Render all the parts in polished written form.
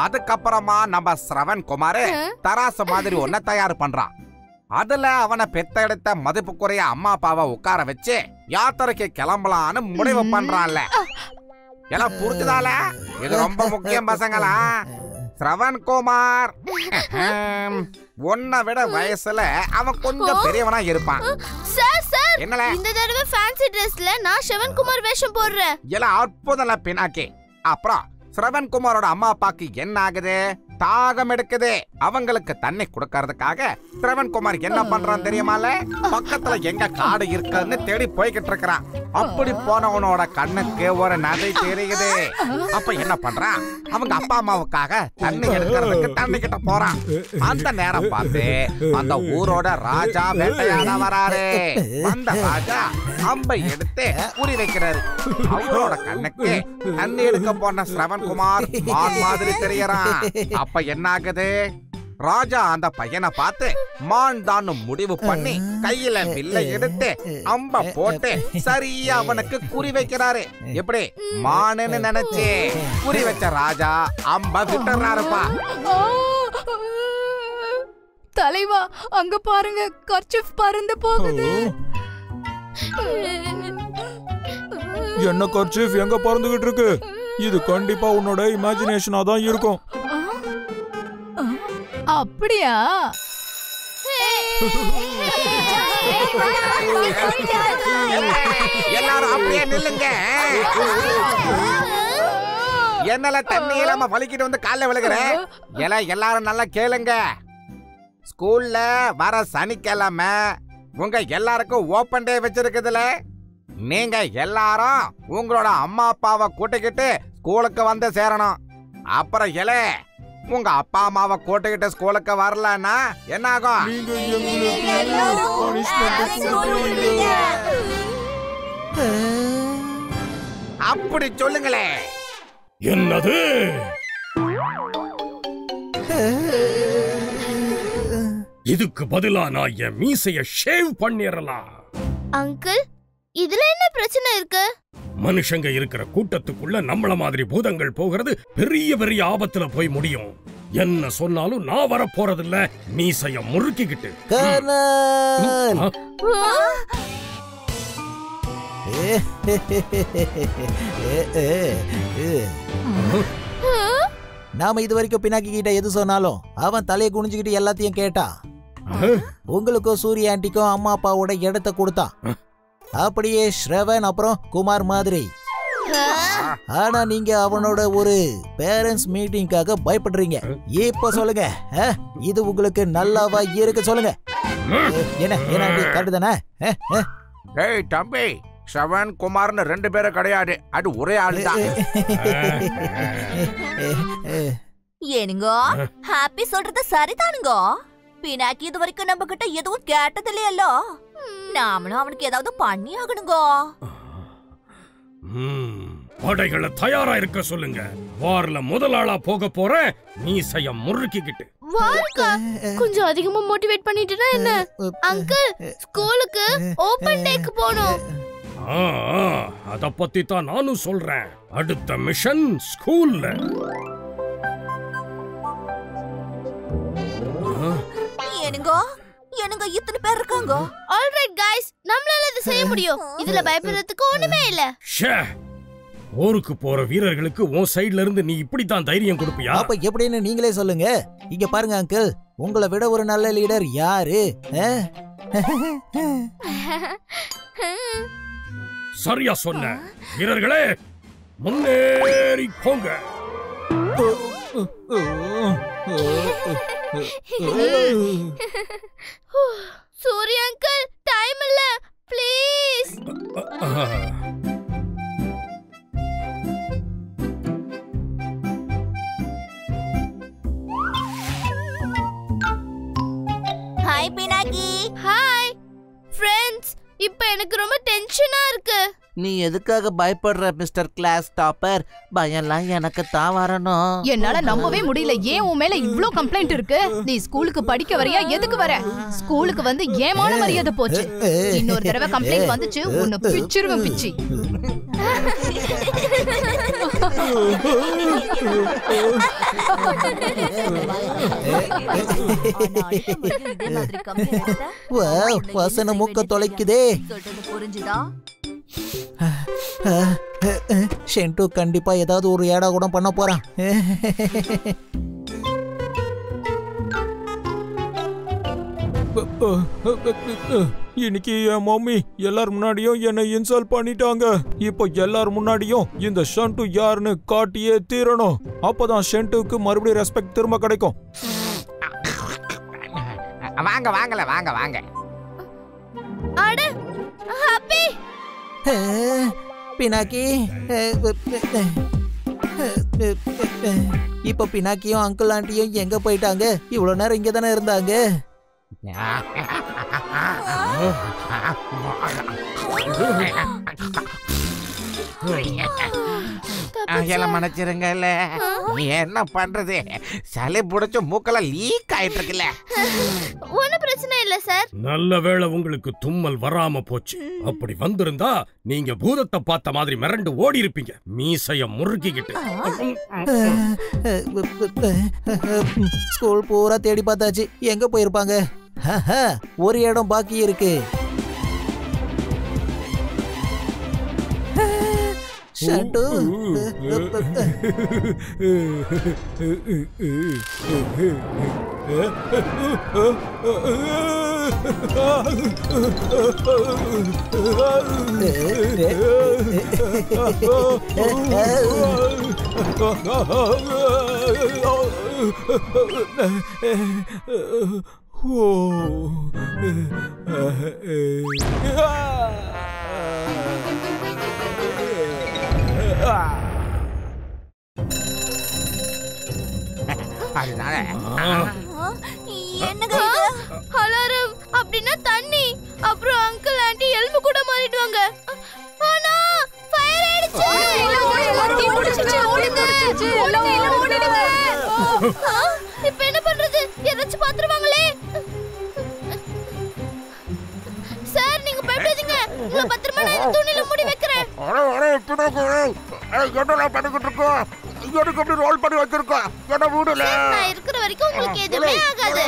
அதுக்கப்புறமா நம்ம ஸ்ரவன் குமார் தராசு மாதிரி ஒன்ன தயார் பண்றான். அதுல அவனை பெத்த எடுத்த மதிப்புக்குறைய அம்மா அப்பாவை உட்கார வச்சு யாத்திரைக்கு கிளம்பலான்னு முடிவு பண்றான்ல. எல்லாம் புரிஞ்சுதால? இது ரொம்ப முக்கியம் பசங்களா. ஸ்ரவன் குமார் உன்னை விட வயசுல அவன் கொஞ்சம் பெரியவனா இருப்பான். என்னல இந்த தடவை ஃபேன்சி ட்ரெஸ்ல நான் ஸ்ரவன் குமார் வேஷம் போடுறேன். எல்லாம் அற்புதம்ல பினாக்கி. அப்புறம் ஸ்ரவன் குமாரோட அம்மா அப்பாக்கு என்ன ஆகுது? தாகம் எடுக்குது. அவங்களுக்கு தண்ணி கொடுக்கறதுக்காக ஸ்ரவன் குமார் என்ன பண்றான் தெரியுமால? பக்கத்துல எங்க காடு இருக்குன்னு தேடி போய்கிட்டு இருக்கிறான். அப்படி போனவனோட கண்ணுக்கு ஒரு நதை தெரியுது. அப்ப என்ன பண்றான்? அவங்க அப்பா அம்மாவுக்காக தண்ணி எடுக்கிறதுக்கு தண்ணி கிட்ட போறான். அந்த நேரம் பார்த்து அந்த ஊரோட ராஜா வேட்டையாட வராரு. அந்த ராஜா அம்பை எடுத்து குறி வைக்கிறாரு. அவரோட கண்ணுக்கு தண்ணி எடுக்க போன ஸ்ரவன் குமார் மான் மாதிரி தெரியறான். அப்ப என்ன ஆகுது? ராஜா அந்த பையனை பார்த்து மான் தான் முடிவு பண்ணி கையில வில்லை எடுத்து அம்ப போட்டு சரியா அவனுக்கு குறி வைக்கிறாரு. எப்படி மானுன்னு நினைச்சு குறி வச்ச ராஜா அம்ப விட்டுறாருப்பா. தலைவா, அங்க பாருங்க, கர்ச்சீஃப் பறந்து போகுது. என்ன கர்ச்சீஃப் எங்க பறந்துகிட்டு இருக்கு? இது கண்டிப்பா உன்னோட இமேஜினேஷனா தான் இருக்கும். அப்படியா? எல்லாரும் அப்படியே நில்லுங்க. என்னால தண்ணி இல்லாம வலிக்கிட்டு வந்து காலைல விழுகிற. எல்லாரும் நல்லா கேளுங்க. ஸ்கூல்ல வர சனிக்கிழமை உங்க எல்லாருக்கும் ஓபன் டே வச்சிருக்குதுல. நீங்க எல்லாரும் உங்களோட அம்மா அப்பாவை கூட்டிக்கிட்டு ஸ்கூலுக்கு வந்து சேரணும். அப்புறம் உங்க அப்பா அம்மாவை கூட்டிக்கிட்டு ஸ்கூலுக்கு வரலன்னா என்ன ஆகும்? அப்படி சொல்லுங்களே. என்னது? இதுக்கு பதிலா நான் என் மீசைய ஷேவ் பண்ணிரலாம். அங்கிள், இதுல என்ன பிரச்சனை இருக்கு? மனுஷங்க இருக்கிற கூட்டத்துக்குள்ள நம்மள மாதிரி பூதங்கள் போகிறது பெரிய பெரிய ஆபத்துல போய் முடியும். என்ன சொன்னாலும் நான் வர போறதில்ல. மீசைய முறுக்கிக்கிட்டு. நாம இது வரைக்கும் பினாக்கி கிட்ட எது சொன்னாலும் அவன் தலையை குனிஞ்சுக்கிட்டு எல்லாத்தையும் கேட்டான். உங்களுக்கும் சூரிய ஆண்டிக்கும் அம்மா அப்பாவோட இடத்தை கொடுத்தான். அப்படியே ஸ்ரவன் அப்புறம் குமார் மாதிரி. ஆனா நீங்க அவனோட ஒரு பேரண்ட்ஸ் மீட்டிங்காக பயப்படுறீங்க. இப்ப சொல்லுங்க, இது உங்களுக்கு நல்லாவா இருக்கு? சொல்லுங்க. என்ன கரெக்ட் தானே? ஏய் தம்பி, ஸ்ரவன் குமார்னு 2 பேரும் கிடையாது, அது ஒரே ஆளு தான். ஏனுங்க ஹாப்பி சொல்றது சரிதானுங்க. பினாக்கி இது வரைக்கும் நம்ம கிட்ட எதுவும் கேட்டது இல்லையல்லோ. நாமளும் அவனுக்கு ஏதாவது பண்ணி ஆகணுங்க. படைகளை தயாரா இருக்க சொல்லுங்க. வார்ல முதலாளா போக போற மீசைய முறுக்கிக்கிட்டு. வாருக்கா, கொஞ்சம் அதிகமா மோட்டிவேட் பண்ணிட்டேனா என்ன? அங்கிள், ஸ்கூலுக்கு ஓபன் டேக்கு போணும். அத பத்தி தான் நானும் சொல்றேன். அடுத்த மிஷன் ஸ்கூல்ல. என்னங்க இத்தனை பேர் இருக்காங்க? ஆல்ரைட் गाइस, நம்மளால இது செய்ய முடியும். இதுல பயப்படுறதுக்கு ஒண்ணுமே இல்ல. ஊருக்கு போற வீரர்களுக்கு உன் சைடுல இருந்து நீ இப்படி தான் தைரியம் கொடுப்பியா? அப்ப எப்படின்னு நீங்களே சொல்லுங்க. இங்க பாருங்க அங்கிள், உங்களை விட ஒரு நல்ல லீடர் யாரு? சரியா சொன்ன. வீரர்களே முன்னேறி போங்க. சூரிய அங்கிள், டைம் இல்ல, please. Hi Pinaki. Hi friends. இப்போ எனக்கு ரொம்ப டென்ஷனா இருக்கு. நீ எதுக்காக பயப்படுற மிஸ்டர் கிளாஸ் டாப்பர்? பயம்லாம் எனக்கு தான் வரணும். என்னால நம்பவே முடியல. ஏன் உன் மேல இவ்ளோ கம்ப்ளைண்ட் இருக்கு? நீ ஸ்கூலுக்கு படிக்க வரையா? எதுக்கு வர? ஸ்கூலுக்கு வந்து ஏமான மரியாதை போச்சு. இன்னொரு தடவை கம்ப்ளைண்ட் வந்துச்சு உன்னை பிச்சிருவேன் பிச்சி. வாசனை மூக்க தொலைக்குதே. புரிஞ்சுதா? ஷென்டு கண்டிப்பா ஏதாவது ஒரு ஏடா கூட பண்ண போறான். இன்னைக்கு என் மம்மி எல்லார் முன்னாடியும் என்னை இன்சல்ட் பண்ணிட்டாங்க. இப்போ எல்லார் முன்னாடியும் இந்த ஷென்டு யாருன்னு காட்டியே தீரணும். அப்பதான் ஷென்டுக்கு மறுபடியும் ரெஸ்பெக்ட் திரும்ப கிடைக்கும். வாங்க வாங்கல வாங்க வாங்க. அட ஹாப்பி பினாக்கி. இப்ப பினாக்கியும் அங்கிள் ஆண்டியும் எங்க போயிட்டாங்க? இவ்வளவு நேரம் இங்க தானே இருந்தாங்க. எல்லாம் மன்னிச்சிருங்கல்ல. என்ன பண்றது, சளி புடிச்சு மூக்கெல்லாம் லீக் ஆயிட்டு இருக்குல்ல. ஒன்னும் பிரச்சனை இல்ல சார். நல்ல வேளை உங்களுக்கு தும்மல் வராம போச்சு. அப்படி வந்திருந்தா நீங்க பூதத்தை பார்த்த மாதிரி மிரண்டு ஓடி இருப்பீங்க, மீசைய முறுக்கிக்கிட்டு. ஸ்கூல் பூரா தேடி பார்த்தாச்சு, எங்க போயிருப்பாங்க? ஒரு இடம் பாக்கி இருக்கு. ஷென்டு அலாரம் அப்படின்னா தண்ணி. அப்புறம் அங்கிள் ஆண்டி எலும்பு கூட மாறிடுவாங்க. ஆனா ஃபயர் ஆயிடுச்சு. இப்ப என்ன பண்றது? யாராச்சும் பாத்துருவாங்களே. சார் நீங்க பயப்படாதீங்க, உங்களை பத்திரமா நான் இந்த துணியில மூடி வைக்கிறேன். ரோல் பண்ணி வச்சிருக்கோம். நான் இருக்கிற வரைக்கும் உங்களுக்கு எதுவுமே ஆகாது.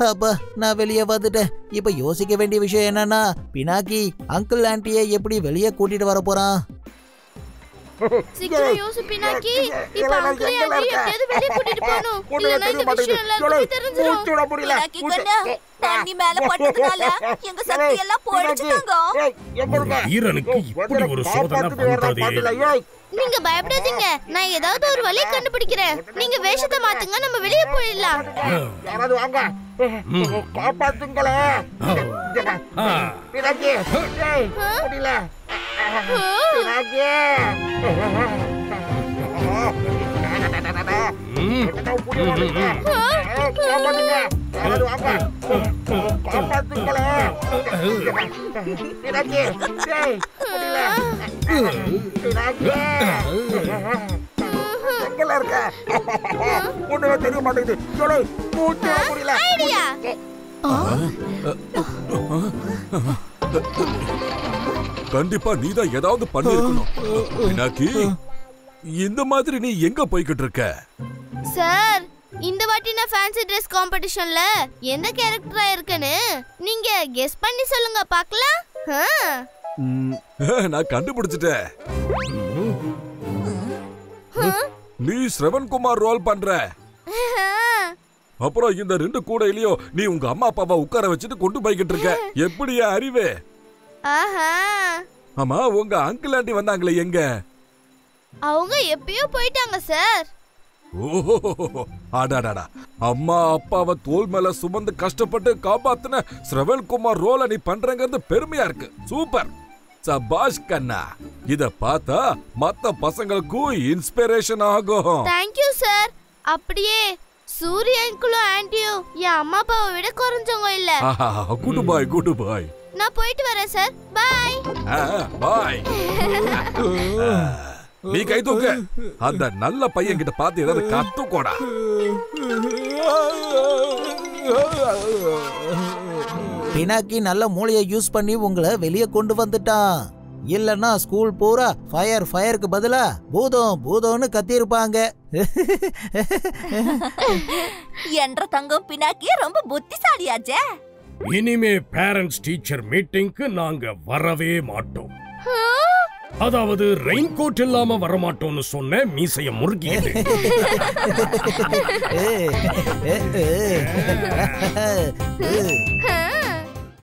அப்பா நான் வெளியே வந்துட்டேன். இப்ப யோசிக்க வேண்டிய விஷயம் என்னன்னா, பினாக்கி அங்கிள் ஆண்டியை எப்படி வெளியே கூட்டிட்டு வர போறான்? சீக்கிரம் யோசி பினாக்கி. இப்ப அங்கிள் ஆண்டி எப்படியாவது வெளியே கூட்டிட்டு போகணும். இல்லைன்னா இந்த விஷயம் எல்லாருக்கும் தெரிஞ்சிரும். பினாக்கி கண்ணா, தண்ணி மேல பட்டதுனால எங்க சக்தி எல்லாம் போயிடுச்சுங்க. வீரனுக்கு இப்படி ஒரு சோதனை வந்ததே. நீங்க பயப்படாதீங்க, நான் ஏதாவது ஒரு வழியை கண்டுபிடிக்கிறேன். நீங்க வேஷத்தை மாத்துங்க, நம்ம வெளியே போயிடலாம். யாராவது வாங்க, காப்பாத்துங்களே. பினாக்கி முடியல. பினாக்கி தெரிய மாட்டேங்குது. கண்டிப்பா நீதான் ஏதாவது பண்ணிருக்கணும் பினாக்கி. இந்த மாதிரி நீ எங்க போய்கிட்டு இருக்க? சார், இந்த வாட்டி நான் ஃபேன்சி ட்ரெஸ் காம்படிஷன்ல எந்த கேரக்டரா இருக்கேன்னு நீங்க கெஸ் பண்ணி சொல்லுங்க பார்க்கலாம். நான் கண்டுபிடிச்சிட்டேன். நீ ஸ்ரவன் குமார் ரோல் பண்ற. அப்புறம் இந்த 2 கூடையிலயும் நீ உங்க அம்மா அப்பாவை உட்கார வச்சுட்டு கொண்டு போய்கிட்டு இருக்க. எப்படியா அறிவு? ஆஹா, ஆமா, உங்க அங்கிள் ஆண்டி வந்தாங்களே எங்க? அவங்க எப்பயோ போயிட்டாங்க சார். ஓஹோ, அடாடாடா, அம்மா அப்பாவை தோல் மேல சுமந்து கஷ்டப்பட்டு காப்பாத்துன ஸ்ரவன்குமார் ரோல நீ பண்றங்கிறது பெருமையா இருக்கு. சூப்பர், சபாஷ் கண்ணா. இத பார்த்தா மத்த பசங்களுக்கும் இன்ஸ்பிரேஷன் ஆகும். Thank you sir. அப்படியே சூரிய அங்கிளும் ஆன்ட்டியும் என் அம்மா அப்பாவை விட குறைஞ்சவங்க இல்ல. குட் பாய், குட் பாய். நான் போயிட்டு வரேன் சார். பாய். பாய். நீ கை தூக்கு. அந்த நல்ல பையன் கிட்ட பார்த்து ஏதாவது கத்துக்கோடா. பினாக்கி நல்ல மூளையை யூஸ் பண்ணி உங்களை வெளியே கொண்டு வந்துட்டான். இல்லன்னா ஸ்கூல் பூரா ஃபயருக்கு பதிலா பூதம் பூதம்னு கத்திருப்பாங்க. என்ற தங்கம் பினாக்கி ரொம்ப புத்திசாலியாச்சே. இனிமே பேரண்ட்ஸ் டீச்சர் மீட்டிங்க்கு நாங்க வரவே மாட்டோம். அதாவது ரெயின் கோட் இல்லாம வரமாட்டோம்னு சொன்ன மீசைய முறுக்கிட்டு. ஏ